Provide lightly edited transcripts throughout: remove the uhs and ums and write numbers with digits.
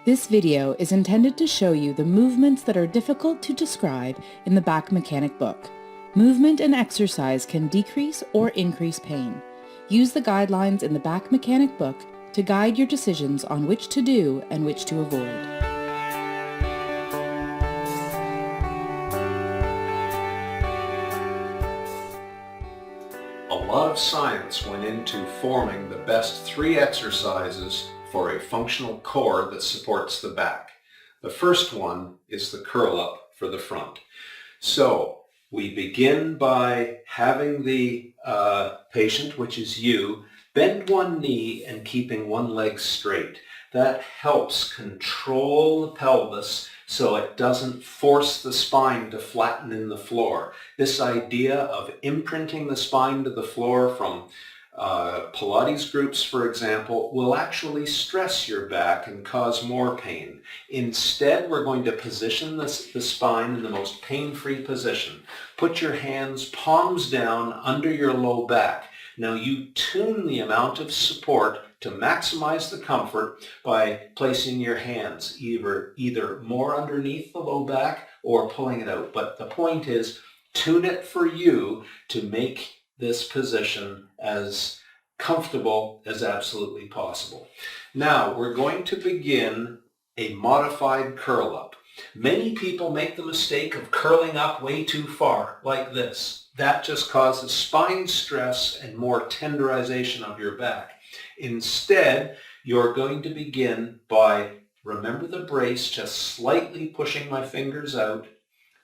This video is intended to show you the movements that are difficult to describe in the back mechanic book. Movement and exercise can decrease or increase pain. Use the guidelines in the back mechanic book to guide your decisions on which to do and which to avoid. A lot of science went into forming the best 3 exercises for a functional core that supports the back. The first one is the curl up for the front. So we begin by having the patient, which is you, bend one knee and keeping one leg straight. That helps control the pelvis so it doesn't force the spine to flatten in the floor. This idea of imprinting the spine to the floor from Pilates groups, for example, will actually stress your back and cause more pain. Instead, we're going to position the spine in the most pain-free position. Put your hands palms down under your low back. Now you tune the amount of support to maximize the comfort by placing your hands either more underneath the low back or pulling it out. But the point is, tune it for you to make this position as comfortable as absolutely possible. Now we're going to begin a modified curl up. Many people make the mistake of curling up way too far, like this. That just causes spine stress and more tenderization of your back. Instead, you're going to begin by, remember the brace, just slightly pushing my fingers out.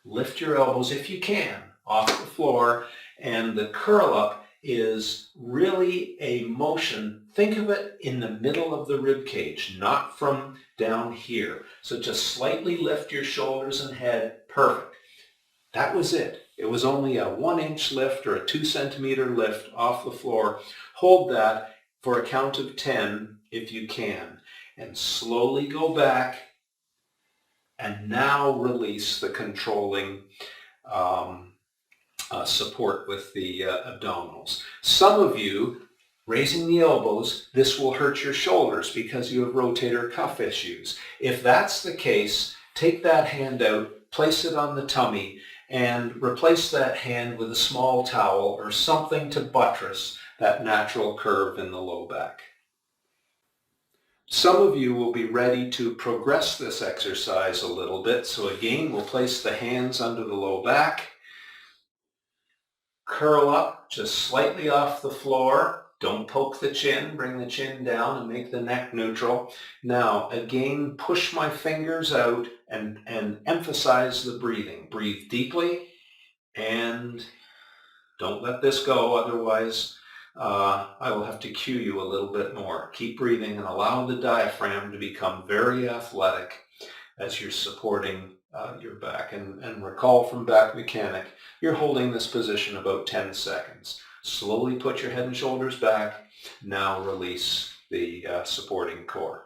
Lift your elbows if you can off the floor, and the curl up is really a motion. Think of it in the middle of the rib cage, not from down here. So just slightly lift your shoulders and head. Perfect. That was it. It was only a 1-inch lift or a 2-centimeter lift off the floor. Hold that for a count of 10 if you can, and slowly go back, and now release the controlling support with the abdominals. Some of you, raising the elbows, this will hurt your shoulders because you have rotator cuff issues. If that's the case, take that hand out, place it on the tummy, and replace that hand with a small towel or something to buttress that natural curve in the low back. Some of you will be ready to progress this exercise a little bit. So again, we'll place the hands under the low back. Curl up just slightly off the floor. Don't poke the chin. Bring the chin down and make the neck neutral. Now, again, push my fingers out and emphasize the breathing. Breathe deeply and don't let this go. Otherwise, I will have to cue you a little bit more. Keep breathing and allow the diaphragm to become very athletic as you're supporting your back. And recall from back mechanic, you're holding this position about 10 seconds. Slowly put your head and shoulders back. Now release the supporting core.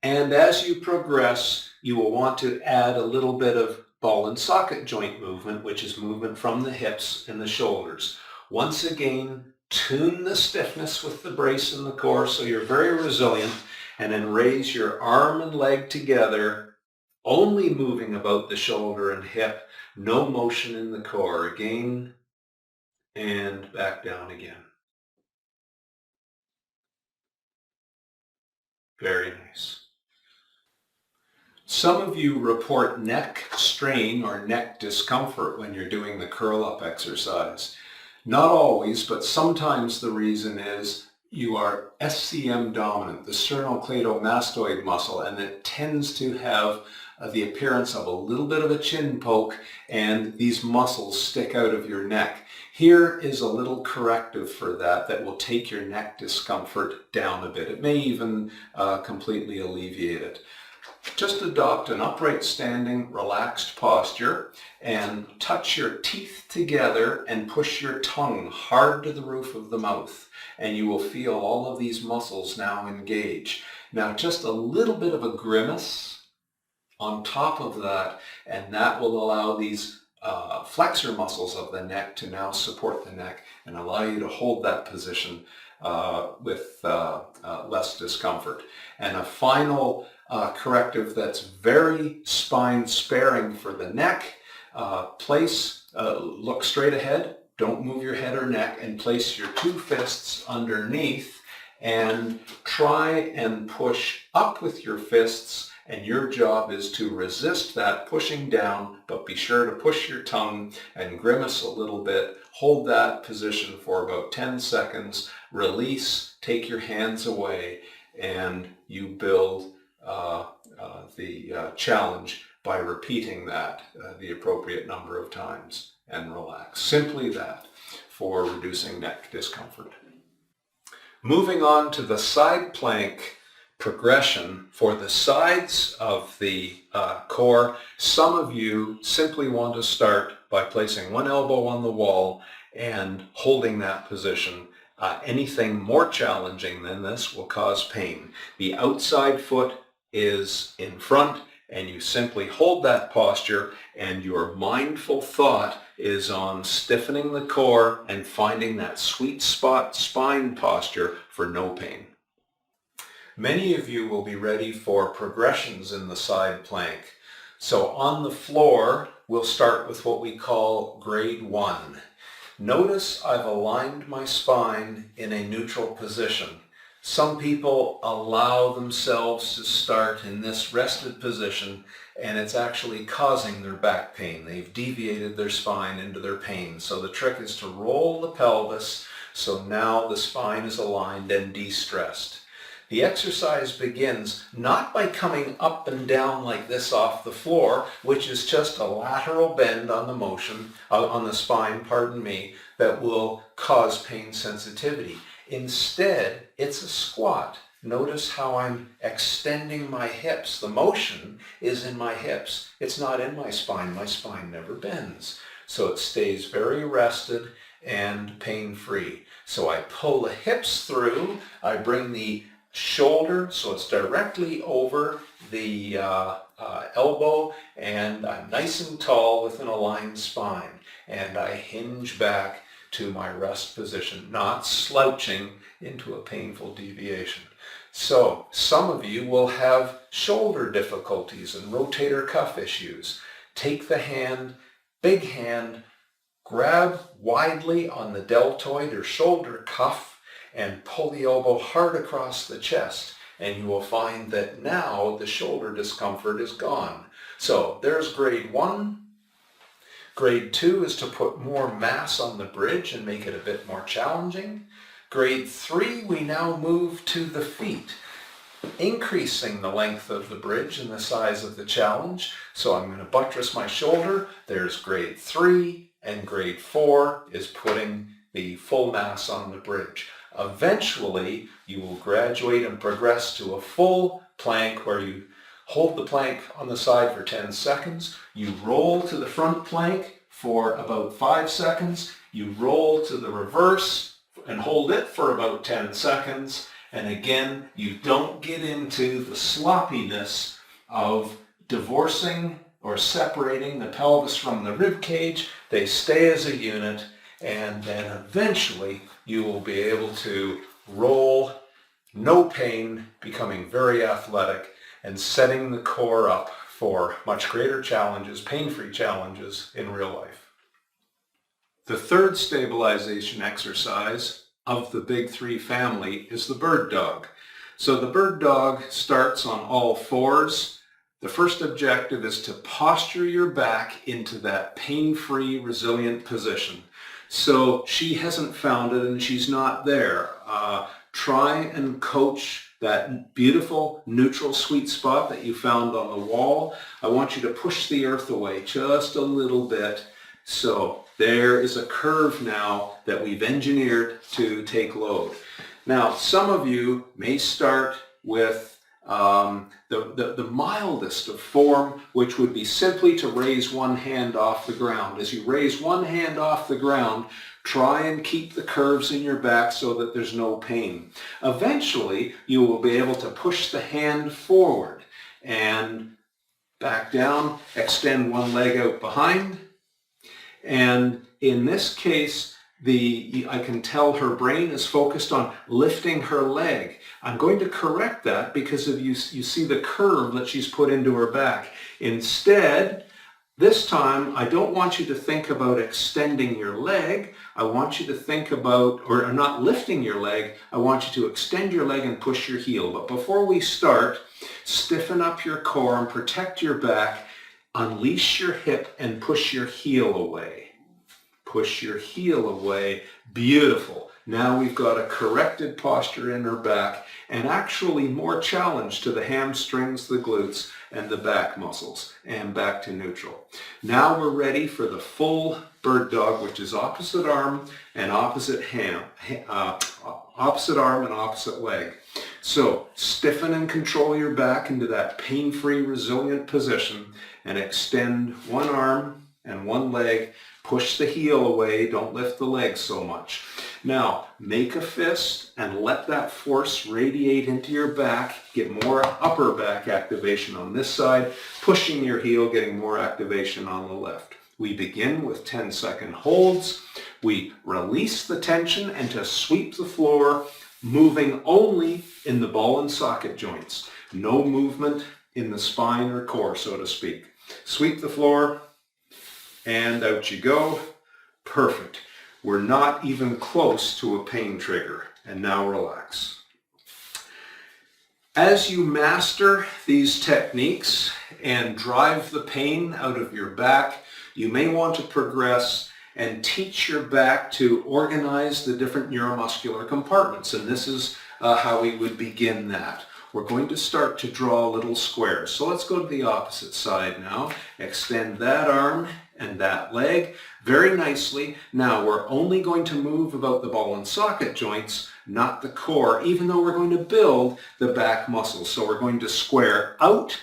And as you progress, you will want to add a little bit of ball and socket joint movement, which is movement from the hips and the shoulders. Once again, tune the stiffness with the brace in the core so you're very resilient, and then raise your arm and leg together, only moving about the shoulder and hip, no motion in the core. Again, and back down again. Very nice. Some of you report neck strain or neck discomfort when you're doing the curl up exercise. Not always, but sometimes the reason is you are SCM dominant, the sternocleidomastoid muscle, and it tends to have the appearance of a little bit of a chin poke, and these muscles stick out of your neck. Here is a little corrective for that will take your neck discomfort down a bit. It may even completely alleviate it. Just adopt an upright standing, relaxed posture and touch your teeth together and push your tongue hard to the roof of the mouth. And you will feel all of these muscles now engage. Now just a little bit of a grimace on top of that, and that will allow these flexor muscles of the neck to now support the neck and allow you to hold that position with less discomfort. And a final corrective that's very spine sparing for the neck, look straight ahead, don't move your head or neck, and place your two fists underneath and try and push up with your fists, and your job is to resist that pushing down, but be sure to push your tongue and grimace a little bit. Hold that position for about 10 seconds, release, take your hands away, and you build the challenge by repeating that the appropriate number of times and relax. Simply that for reducing neck discomfort. Moving on to the side plank progression for the sides of the core, some of you simply want to start by placing one elbow on the wall and holding that position. Anything more challenging than this will cause pain. The outside foot is in front, and you simply hold that posture, and your mindful thought is on stiffening the core and finding that sweet spot spine posture for no pain. Many of you will be ready for progressions in the side plank. So on the floor, we'll start with what we call grade 1. Notice I've aligned my spine in a neutral position. Some people allow themselves to start in this rested position, and it's actually causing their back pain. They've deviated their spine into their pain. So the trick is to roll the pelvis so now the spine is aligned and de-stressed. The exercise begins not by coming up and down like this off the floor, which is just a lateral bend on the motion, on the spine, that will cause pain sensitivity. Instead, it's a squat. Notice how I'm extending my hips. The motion is in my hips. It's not in my spine. My spine never bends. So it stays very rested and pain-free. So I pull the hips through. I bring the shoulder so it's directly over the elbow, and I'm nice and tall with an aligned spine. And I hinge back to my rest position, not slouching into a painful deviation. So some of you will have shoulder difficulties and rotator cuff issues. Take the hand, big hand, grab widely on the deltoid or shoulder cuff and pull the elbow hard across the chest, and you will find that now the shoulder discomfort is gone. So there's grade 1. Grade 2 is to put more mass on the bridge and make it a bit more challenging. Grade 3, we now move to the feet, increasing the length of the bridge and the size of the challenge. So I'm going to buttress my shoulder. There's grade 3, and grade 4 is putting the full mass on the bridge. Eventually, you will graduate and progress to a full plank where you hold the plank on the side for 10 seconds. You roll to the front plank for about 5 seconds. You roll to the reverse and hold it for about 10 seconds. And again, you don't get into the sloppiness of divorcing or separating the pelvis from the rib cage. They stay as a unit, and then eventually you will be able to roll, no pain, becoming very athletic, and setting the core up for much greater challenges, pain-free challenges in real life. The third stabilization exercise of the big 3 family is the bird dog. So the bird dog starts on all fours. The first objective is to posture your back into that pain-free, resilient position. So she hasn't found it and she's not there. Try and coach that beautiful neutral sweet spot that you found on the wall. I want you to push the earth away just a little bit. So there is a curve now that we've engineered to take load. Now, some of you may start with the mildest of form, which would be simply to raise one hand off the ground. As you raise one hand off the ground, try and keep the curves in your back so that there's no pain. Eventually, you will be able to push the hand forward and back down, extend one leg out behind. And in this case, I can tell her brain is focused on lifting her leg. I'm going to correct that because of you see the curve that she's put into her back. Instead, this time, I don't want you to think about extending your leg. I want you to think about, or not lifting your leg, I want you to extend your leg and push your heel. But before we start, stiffen up your core and protect your back. Unleash your hip and push your heel away. Push your heel away. Beautiful. Now we've got a corrected posture in her back and actually more challenge to the hamstrings, the glutes, and the back muscles, and back to neutral. Now we're ready for the full bird dog, which is opposite arm and opposite opposite arm and opposite leg. So stiffen and control your back into that pain-free, resilient position and extend one arm and one leg. Push the heel away, don't lift the leg so much. Now, make a fist and let that force radiate into your back. Get more upper back activation on this side, pushing your heel, getting more activation on the left. We begin with 10-second holds. We release the tension and to sweep the floor, moving only in the ball and socket joints. No movement in the spine or core, so to speak. Sweep the floor. And out you go. Perfect. We're not even close to a pain trigger. And now relax. As you master these techniques and drive the pain out of your back, you may want to progress and teach your back to organize the different neuromuscular compartments. And this is how we would begin that. We're going to start to draw little squares. So let's go to the opposite side now. Extend that arm and that leg very nicely. Now we're only going to move about the ball and socket joints, not the core, even though we're going to build the back muscles. So we're going to square out,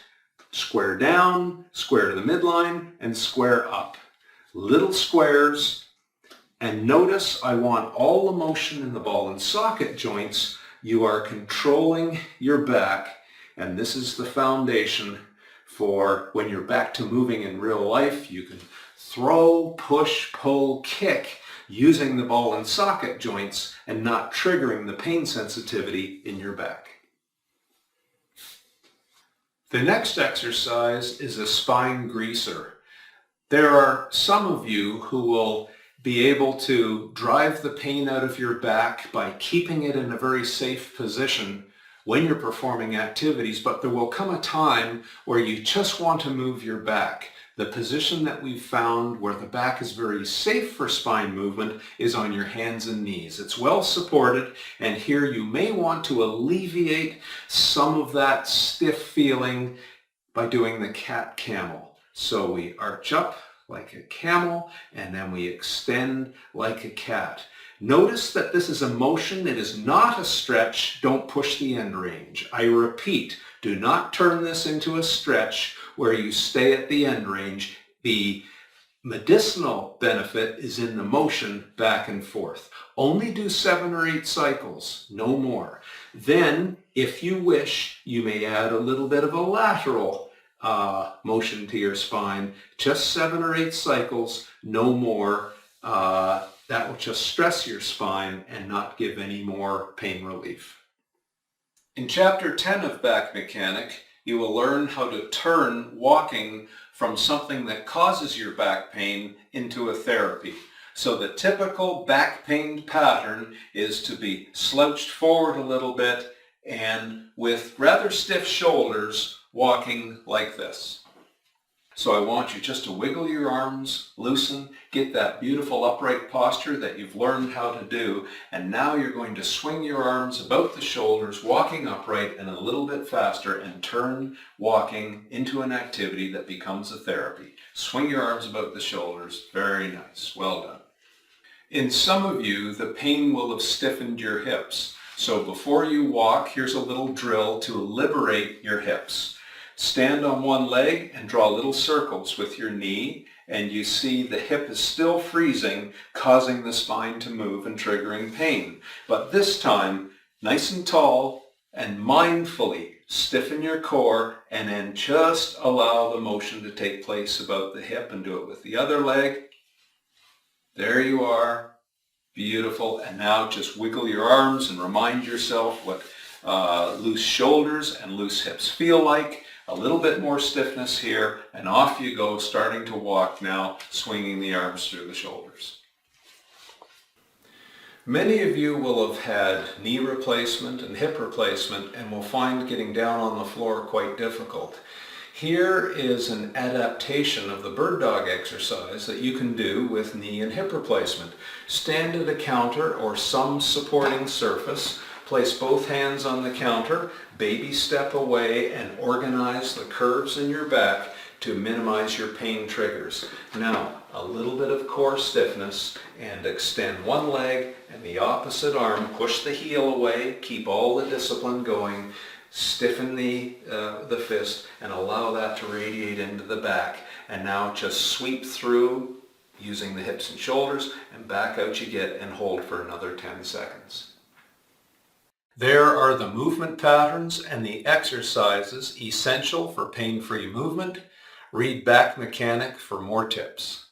square down, square to the midline, and square up. Little squares. And notice I want all the motion in the ball and socket joints. You are controlling your back, and this is the foundation for when you're back to moving in real life. You can throw, push, pull, kick using the ball and socket joints and not triggering the pain sensitivity in your back. The next exercise is a spine greaser. There are some of you who will be able to drive the pain out of your back by keeping it in a very safe position when you're performing activities, but there will come a time where you just want to move your back. The position that we've found where the back is very safe for spine movement is on your hands and knees. It's well supported, and here you may want to alleviate some of that stiff feeling by doing the cat-camel. So we arch up like a camel, and then we extend like a cat. Notice that this is a motion. It is not a stretch. Don't push the end range. I repeat, do not turn this into a stretch where you stay at the end range. The medicinal benefit is in the motion back and forth. Only do 7 or 8 cycles, no more. Then, if you wish, you may add a little bit of a lateral motion to your spine. Just 7 or 8 cycles, no more. That will just stress your spine and not give any more pain relief. In Chapter 10 of Back Mechanic, you will learn how to turn walking from something that causes your back pain into a therapy. So the typical back pain pattern is to be slouched forward a little bit and with rather stiff shoulders walking like this. So I want you just to wiggle your arms, loosen, get that beautiful upright posture that you've learned how to do, and now you're going to swing your arms about the shoulders, walking upright and a little bit faster, and turn walking into an activity that becomes a therapy. Swing your arms about the shoulders. Very nice. Well done. In some of you, the pain will have stiffened your hips. So before you walk, here's a little drill to liberate your hips. Stand on one leg and draw little circles with your knee, and you see the hip is still freezing, causing the spine to move and triggering pain. But this time, nice and tall and mindfully stiffen your core, and then just allow the motion to take place about the hip, and do it with the other leg. There you are. Beautiful. And now just wiggle your arms and remind yourself what loose shoulders and loose hips feel like. A little bit more stiffness here, and off you go, starting to walk now, swinging the arms through the shoulders. Many of you will have had knee replacement and hip replacement and will find getting down on the floor quite difficult. Here is an adaptation of the bird dog exercise that you can do with knee and hip replacement. Stand at a counter or some supporting surface, place both hands on the counter, baby step away, and organize the curves in your back to minimize your pain triggers. Now, a little bit of core stiffness, and extend one leg and the opposite arm, push the heel away, keep all the discipline going, stiffen the fist, and allow that to radiate into the back. And now just sweep through using the hips and shoulders, and back out you get, and hold for another 10 seconds. There are the movement patterns and the exercises essential for pain-free movement. Read Back Mechanic for more tips.